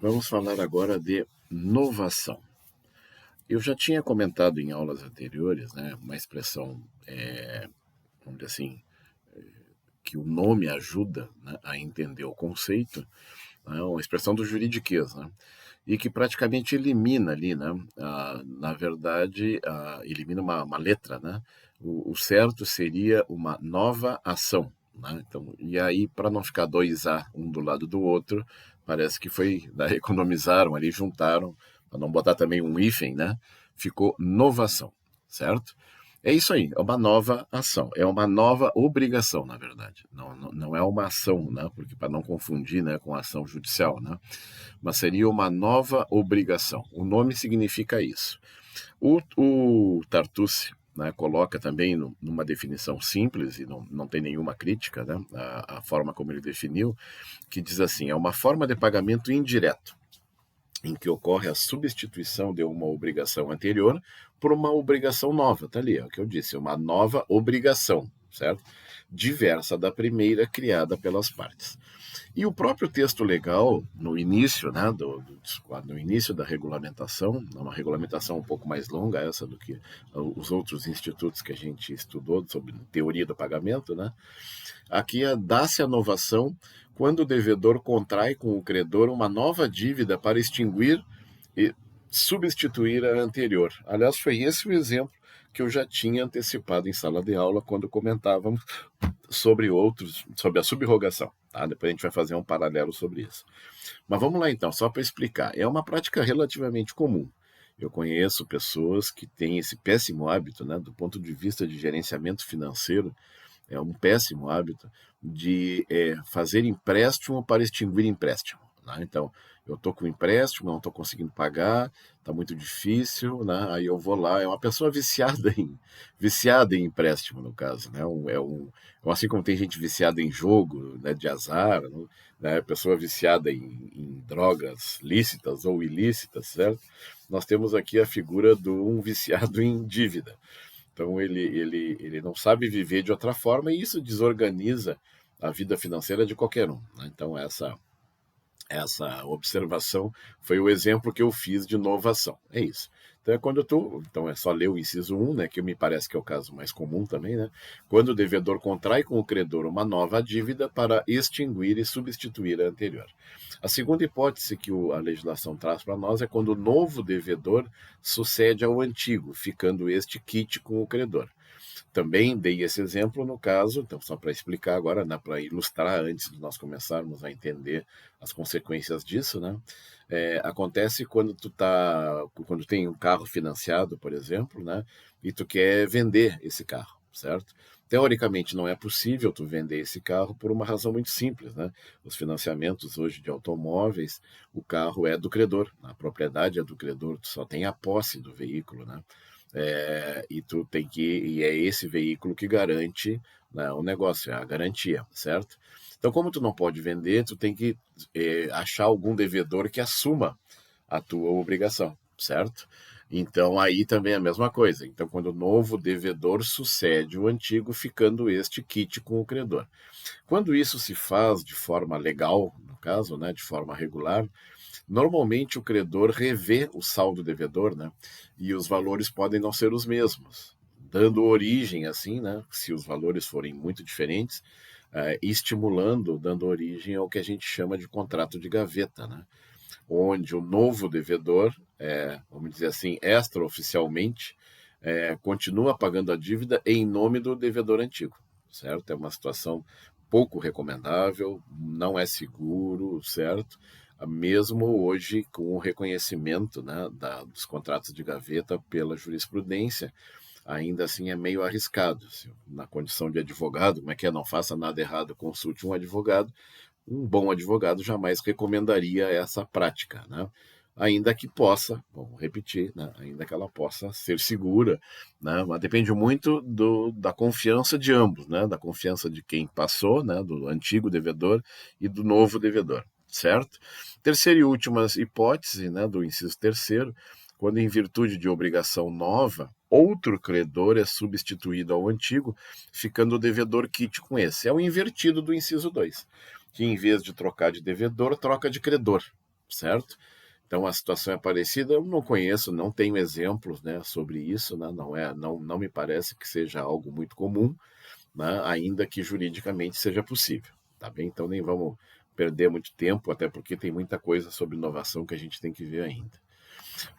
Vamos falar agora de novação. Eu já tinha comentado em aulas anteriores, né, uma expressão, vamos dizer assim, que o nome ajuda, né, a entender o conceito, né, uma expressão do juridiquês, né, e que praticamente elimina ali, né, na verdade, elimina uma letra, né, o certo seria uma nova ação, né, então, e aí, para não ficar dois A um do lado do outro, parece que foi, né, economizaram ali, juntaram, para não botar também um hífen, né, ficou novação, certo? É isso aí, é uma nova ação, é uma nova obrigação, na verdade. Não é uma ação, né? Porque para não confundir, né, com ação judicial, né? Mas seria uma nova obrigação. O nome significa isso. O Tartucci, né, coloca também numa definição simples, e não tem nenhuma crítica, né, a forma como ele definiu, que diz assim: é uma forma de pagamento indireto, em que ocorre a substituição de uma obrigação anterior por uma obrigação nova. Está ali, é o que eu disse, uma nova obrigação, certo? Diversa da primeira criada pelas partes. E o próprio texto legal, no início, né, no início da regulamentação, uma regulamentação um pouco mais longa essa do que os outros institutos que a gente estudou sobre teoria do pagamento, né, aqui dá-se a novação quando o devedor contrai com o credor uma nova dívida para extinguir e substituir a anterior. Aliás, foi esse o exemplo que eu já tinha antecipado em sala de aula quando comentávamos sobre a subrogação. Tá? Depois a gente vai fazer um paralelo sobre isso. Mas vamos lá então, só para explicar. É uma prática relativamente comum. Eu conheço pessoas que têm esse péssimo hábito, né, do ponto de vista de gerenciamento financeiro, é um péssimo hábito de fazer empréstimo para extinguir empréstimo. Né? Então, eu estou com empréstimo, não estou conseguindo pagar, está muito difícil, né? Aí eu vou lá, é uma pessoa viciada em empréstimo, no caso. Né? Assim como tem gente viciada em jogo, né, de azar, né? Pessoa viciada em drogas lícitas ou ilícitas, certo? Nós temos aqui a figura de um viciado em dívida. Então, ele não sabe viver de outra forma e isso desorganiza a vida financeira de qualquer um. Né? Então, essa observação foi o exemplo que eu fiz de inovação. É isso. Então é só ler o inciso 1, né, que me parece que é o caso mais comum também, né? Quando o devedor contrai com o credor uma nova dívida para extinguir e substituir a anterior. A segunda hipótese que a legislação traz para nós é quando o novo devedor sucede ao antigo, ficando este quite com o credor. Também dei esse exemplo no caso, então só para explicar agora, né, para ilustrar antes de nós começarmos a entender as consequências disso, né? Acontece quando tem um carro financiado, por exemplo, né, e tu quer vender esse carro, certo? Teoricamente não é possível tu vender esse carro por uma razão muito simples, né? Os financiamentos hoje de automóveis, o carro é do credor, a propriedade é do credor, tu só tem a posse do veículo, né? E é esse veículo que garante, né, o negócio, é a garantia, certo? Então, como tu não pode vender, tu tem que achar algum devedor que assuma a tua obrigação, certo? Então, aí também é a mesma coisa. Então, quando o novo devedor sucede o antigo, ficando este quite com o credor. Quando isso se faz de forma legal, no caso, né, de forma regular, normalmente o credor revê o saldo devedor, né? E os valores podem não ser os mesmos, dando origem, assim, né? Se os valores forem muito diferentes, estimulando, dando origem ao que a gente chama de contrato de gaveta, né? Onde o novo devedor, vamos dizer assim, extraoficialmente, continua pagando a dívida em nome do devedor antigo, certo? É uma situação pouco recomendável, não é seguro, certo? Mesmo hoje com o reconhecimento, né, dos contratos de gaveta pela jurisprudência, ainda assim é meio arriscado. Na condição de advogado, como é que é? Não faça nada errado, consulte um advogado. Um bom advogado jamais recomendaria essa prática, né? Ainda que possa, vamos repetir, né? Ainda que ela possa ser segura, né? Mas depende muito da confiança de ambos, né? Da confiança de quem passou, né? Do antigo devedor e do novo devedor, certo? Terceira e última hipótese, né? Do inciso terceiro, quando em virtude de obrigação nova, outro credor é substituído ao antigo, ficando o devedor quite com esse. É o invertido do inciso 2, que em vez de trocar de devedor, troca de credor, certo? Então a situação é parecida, eu não conheço, não tenho exemplos, né, sobre isso, né, não me parece que seja algo muito comum, né, ainda que juridicamente seja possível, tá bem? Então nem vamos perder muito tempo, até porque tem muita coisa sobre inovação que a gente tem que ver ainda.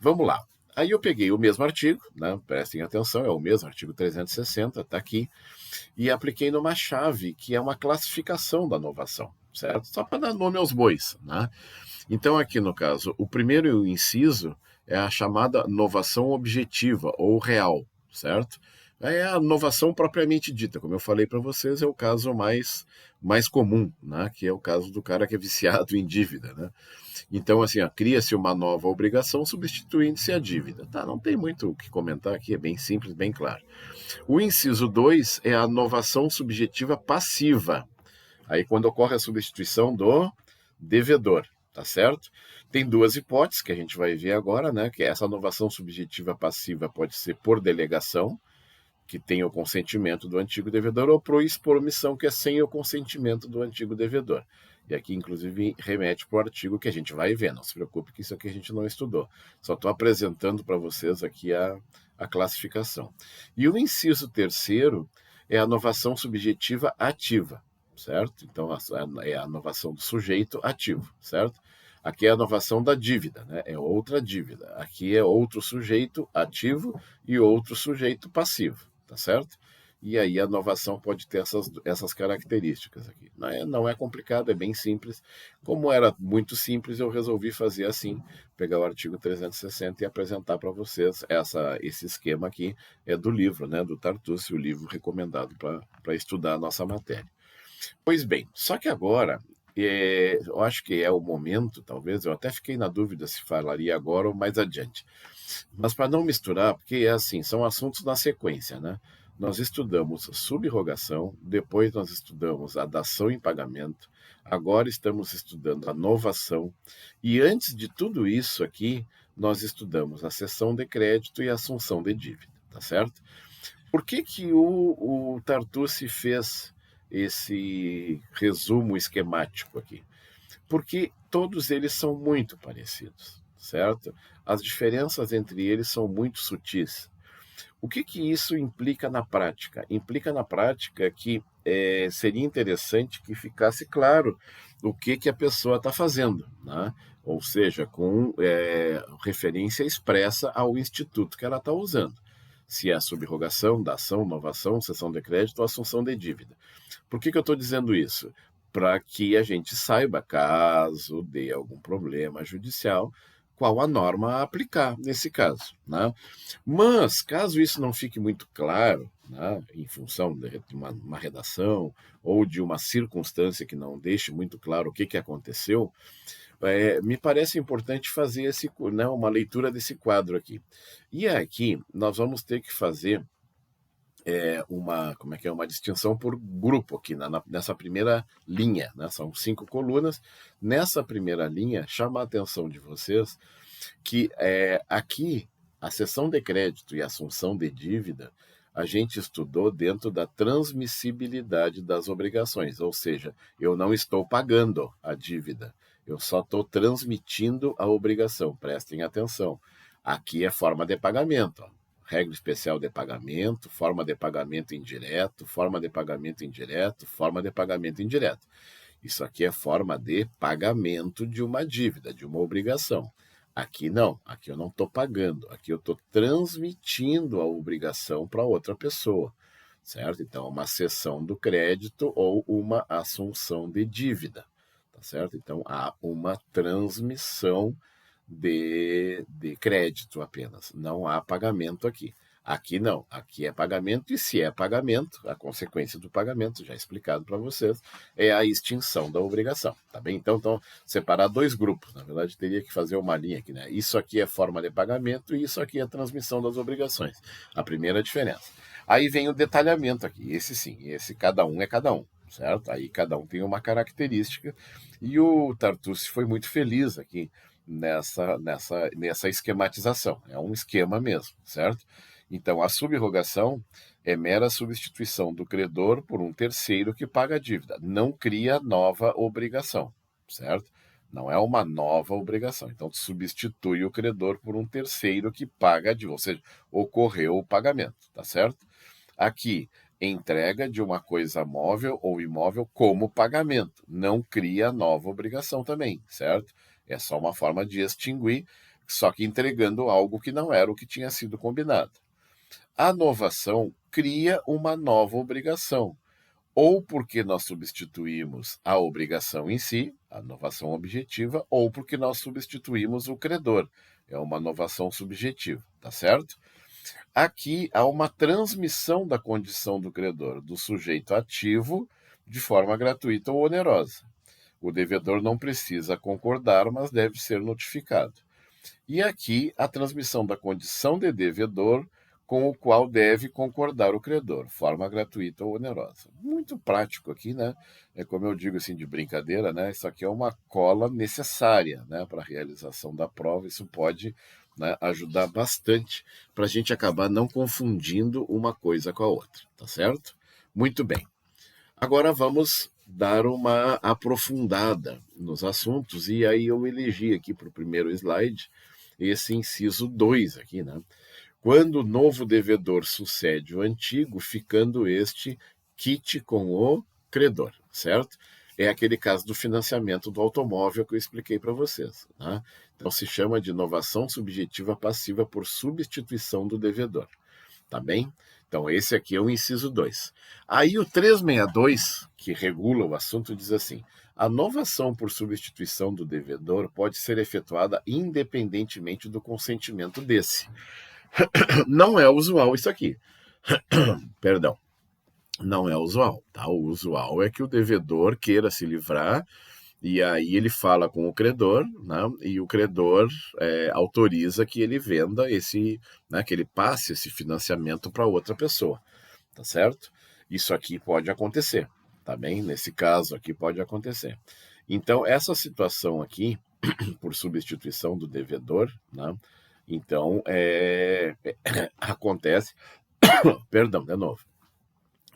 Vamos lá. Aí eu peguei o mesmo artigo, né, prestem atenção, é o mesmo artigo 360, está aqui, e apliquei numa chave que é uma classificação da inovação, certo? Só para dar nome aos bois, né? Então, aqui no caso, o primeiro inciso é a chamada inovação objetiva ou real, certo? É a inovação propriamente dita, como eu falei para vocês, é o caso mais comum, né? Que é o caso do cara que é viciado em dívida, né? Então, assim, cria-se uma nova obrigação substituindo-se a dívida. Tá, não tem muito o que comentar aqui, é bem simples, bem claro. O inciso 2 é a inovação subjetiva passiva. Aí, quando ocorre a substituição do devedor, tá certo? Tem duas hipóteses que a gente vai ver agora, né? Que essa inovação subjetiva passiva pode ser por delegação, que tem o consentimento do antigo devedor, ou por omissão, que é sem o consentimento do antigo devedor. E aqui, inclusive, remete para o artigo que a gente vai ver. Não se preocupe que isso aqui a gente não estudou. Só estou apresentando para vocês aqui a classificação. E o inciso terceiro é a inovação subjetiva ativa, certo? Então, é a inovação do sujeito ativo, certo? Aqui é a inovação da dívida, né? É outra dívida. Aqui é outro sujeito ativo e outro sujeito passivo, tá certo? E aí a inovação pode ter essas características aqui. Não é complicado, é bem simples. Como era muito simples, eu resolvi fazer assim, pegar o artigo 360 e apresentar para vocês esse esquema aqui, é do livro, né, do Tartucci, o livro recomendado para estudar a nossa matéria. Pois bem, só que agora, eu acho que é o momento, talvez, eu até fiquei na dúvida se falaria agora ou mais adiante. Mas para não misturar, porque é assim, são assuntos na sequência, né? Nós estudamos subrogação, depois nós estudamos a dação em pagamento, agora estamos estudando a novação, e antes de tudo isso aqui, nós estudamos a cessão de crédito e a assunção de dívida, tá certo? Por que que o Tartucci fez esse resumo esquemático aqui? Porque todos eles são muito parecidos, certo? As diferenças entre eles são muito sutis. O que que isso implica na prática? Implica na prática que seria interessante que ficasse claro o que a pessoa está fazendo, né? Ou seja, com referência expressa ao instituto que ela está usando. Se é a subrogação, dação, novação, cessão de crédito ou assunção de dívida. Por que eu estou dizendo isso? Para que a gente saiba, caso dê algum problema judicial, qual a norma a aplicar nesse caso, né? Mas, caso isso não fique muito claro, né, em função de uma redação ou de uma circunstância que não deixe muito claro o que aconteceu, me parece importante fazer né, uma leitura desse quadro aqui. E aqui nós vamos ter que fazer uma distinção por grupo aqui nessa primeira linha, né? São 5 colunas. Nessa primeira linha, chama a atenção de vocês que aqui a cessão de crédito e a assunção de dívida a gente estudou dentro da transmissibilidade das obrigações, ou seja, eu não estou pagando a dívida, eu só estou transmitindo a obrigação. Prestem atenção. Aqui é forma de pagamento, ó. Regra especial de pagamento, forma de pagamento indireto, forma de pagamento indireto, forma de pagamento indireto. Isso aqui é forma de pagamento de uma dívida, de uma obrigação. Aqui não, aqui eu não estou pagando, aqui eu estou transmitindo a obrigação para outra pessoa, certo? Então, uma cessão do crédito ou uma assunção de dívida, tá certo? Então, há uma transmissão de crédito apenas. Não há pagamento aqui. Aqui não, aqui é pagamento, e se é pagamento, a consequência do pagamento, já explicado para vocês, é a extinção da obrigação, tá bem? Então, separar dois grupos, na verdade, teria que fazer uma linha aqui, né? Isso aqui é forma de pagamento e isso aqui é transmissão das obrigações. A primeira diferença. Aí vem o detalhamento aqui, esse sim, esse cada um é cada um, certo? Aí cada um tem uma característica, e o Tartucci foi muito feliz aqui nessa esquematização. É um esquema mesmo, certo? Então, a subrogação é mera substituição do credor por um terceiro que paga a dívida. Não cria nova obrigação, certo? não é uma nova obrigação. Então, tu substitui o credor por um terceiro que paga a dívida, ou seja, ocorreu o pagamento, tá certo? Aqui, entrega de uma coisa móvel ou imóvel como pagamento. Não cria nova obrigação também, certo? É só uma forma de extinguir, só que entregando algo que não era o que tinha sido combinado. A novação cria uma nova obrigação, ou porque nós substituímos a obrigação em si, a novação objetiva, ou porque nós substituímos o credor. É uma novação subjetiva, tá certo? Aqui há uma transmissão da condição do credor, do sujeito ativo, de forma gratuita ou onerosa. O devedor não precisa concordar, mas deve ser notificado. E aqui a transmissão da condição de devedor, com o qual deve concordar o credor, forma gratuita ou onerosa. Muito prático aqui, né? É como eu digo assim de brincadeira, né? Isso aqui é uma cola necessária, né, para a realização da prova. Isso pode, né, ajudar bastante para a gente acabar não confundindo uma coisa com a outra, tá certo? Muito bem. Agora vamos dar uma aprofundada nos assuntos, e aí eu elegi aqui para o primeiro slide esse inciso 2 aqui, né? Quando o novo devedor sucede o antigo, ficando este quite com o credor, certo? É aquele caso do financiamento do automóvel que eu expliquei para vocês, né? Então se chama de novação subjetiva passiva por substituição do devedor, tá bem? Então esse aqui é o inciso 2. Aí o 362, que regula o assunto, diz assim: a novação por substituição do devedor pode ser efetuada independentemente do consentimento desse. Não é usual isso aqui. Perdão. Não é usual, tá? O usual é que o devedor queira se livrar e aí ele fala com o credor, né? E o credor autoriza que ele venda esse, né, que ele passe esse financiamento para outra pessoa, tá certo? Isso aqui pode acontecer, tá bem? Nesse caso aqui pode acontecer. Então, essa situação aqui, por substituição do devedor, né? Então, acontece, perdão, de novo,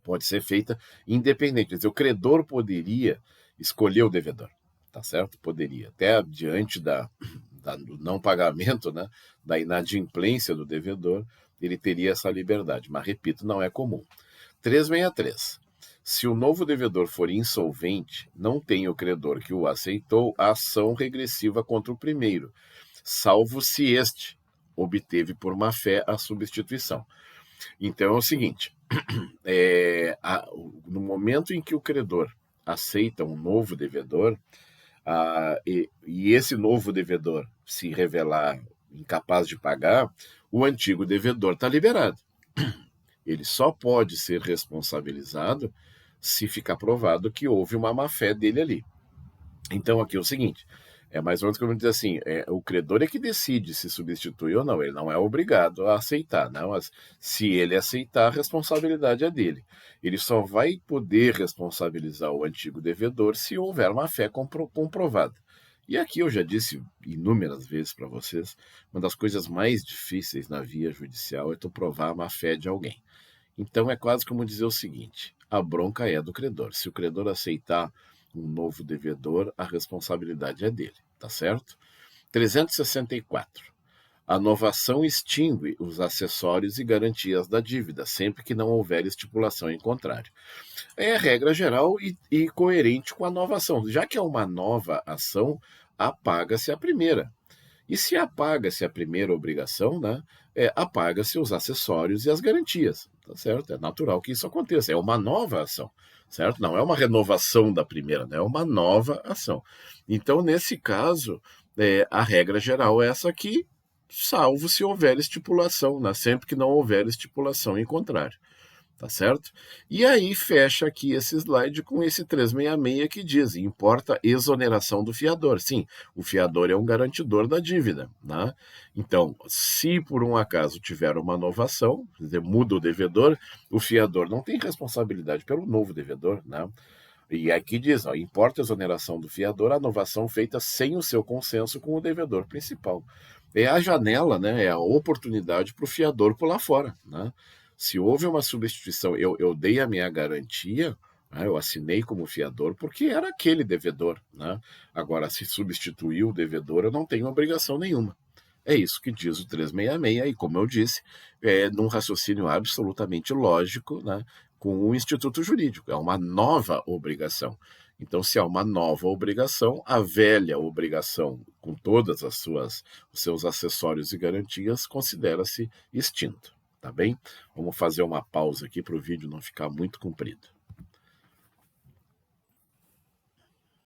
pode ser feita independente. Quer dizer, o credor poderia escolher o devedor, tá certo? Poderia. Até diante do não pagamento, né, da inadimplência do devedor, ele teria essa liberdade. Mas, repito, não é comum. 363. Se o novo devedor for insolvente, não tem o credor que o aceitou a ação regressiva contra o primeiro, salvo se este obteve por má-fé a substituição. Então é o seguinte, no momento em que o credor aceita um novo devedor, e esse novo devedor se revelar incapaz de pagar, o antigo devedor está liberado. Ele só pode ser responsabilizado se ficar provado que houve uma má-fé dele ali. Então aqui é o seguinte, é mais ou menos como dizer assim, o credor é que decide se substitui ou não, ele não é obrigado a aceitar, não, mas se ele aceitar, a responsabilidade é dele. Ele só vai poder responsabilizar o antigo devedor se houver uma fé comprovada. E aqui eu já disse inúmeras vezes para vocês, uma das coisas mais difíceis na via judicial é tu provar a má fé de alguém. Então é quase como dizer o seguinte, a bronca é do credor. Se o credor aceitar um novo devedor, a responsabilidade é dele, tá certo? 364. A novação extingue os acessórios e garantias da dívida, sempre que não houver estipulação em contrário. É regra geral e coerente com a novação. Já que é uma nova ação, apaga-se a primeira. E se apaga-se a primeira obrigação, né, apaga-se os acessórios e as garantias, tá certo? É natural que isso aconteça, é uma nova ação, certo? Não é uma renovação da primeira, né? É uma nova ação. Então, nesse caso, a regra geral é essa aqui, salvo se houver estipulação, né? Sempre que não houver estipulação em contrário. Tá certo? E aí fecha aqui esse slide com esse 366 que diz, importa exoneração do fiador. Sim, o fiador é um garantidor da dívida, né? Então, se por um acaso tiver uma novação, quer dizer, muda o devedor, o fiador não tem responsabilidade pelo novo devedor, né? E aqui diz, ó, importa exoneração do fiador a novação feita sem o seu consenso com o devedor principal. É a janela, né? É a oportunidade para o fiador pular fora, né? Se houve uma substituição, eu dei a minha garantia, Ah, eu assinei como fiador porque era aquele devedor, né? Agora, se substituir o devedor, eu não tenho obrigação nenhuma. É isso que diz o 366, e como eu disse, num raciocínio absolutamente lógico, né, com o instituto jurídico. É uma nova obrigação. Então, se há uma nova obrigação, a velha obrigação, com todas os seus acessórios e garantias, considera-se extinta. Tá bem? Vamos fazer uma pausa aqui para o vídeo não ficar muito comprido.